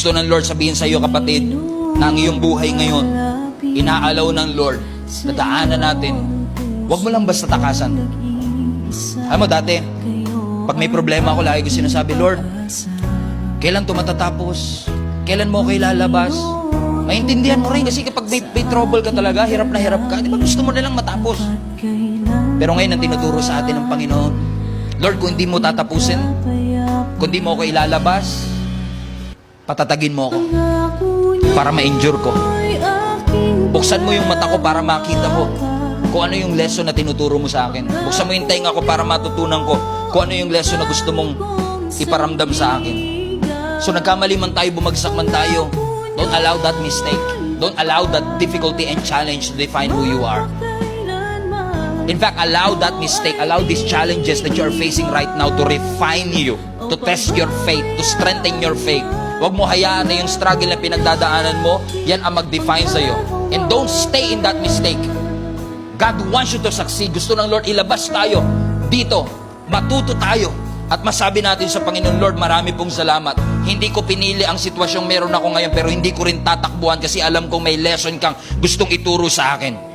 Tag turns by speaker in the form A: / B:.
A: Gusto ng Lord sabihin sa iyo, kapatid, na ang iyong buhay ngayon, inaalaw ng Lord na daanan natin. Huwag mo lang basta takasan. Alam mo, dati, pag may problema ako, lagi ko sinasabi, Lord, kailan ito matatapos? Kailan mo ako ilalabas? Maintindihan mo rin kasi kapag may trouble ka talaga, hirap na hirap ka, di ba gusto mo na lang matapos? Pero ngayon, ang tinuturo sa atin ng Panginoon, Lord, kung hindi mo tatapusin, kung hindi mo ako ilalabas, patatagin mo ako para ma-endure ko. Buksan mo yung mata ko para makita ko kung ano yung lesson na tinuturo mo sa akin. Buksan mo yung tenga ko para matutunan ko kung ano yung lesson na gusto mong iparamdam sa akin. So nagkamali man tayo, bumagsak man tayo, don't allow that mistake. Don't allow that difficulty and challenge to define who you are. In fact, allow that mistake, allow these challenges that you are facing right now to refine you, to test your faith, to strengthen your faith. Huwag mo hayaan na yung struggle na pinagdadaanan mo, yan ang mag-define sa'yo. And don't stay in that mistake. God wants you to succeed. Gusto ng Lord ilabas tayo dito. Matuto tayo. At masabi natin sa Panginoon, Lord, marami pong salamat. Hindi ko pinili ang sitwasyong meron ako ngayon, pero hindi ko rin tatakbuhan kasi alam kong may lesson kang gustong ituro sa akin.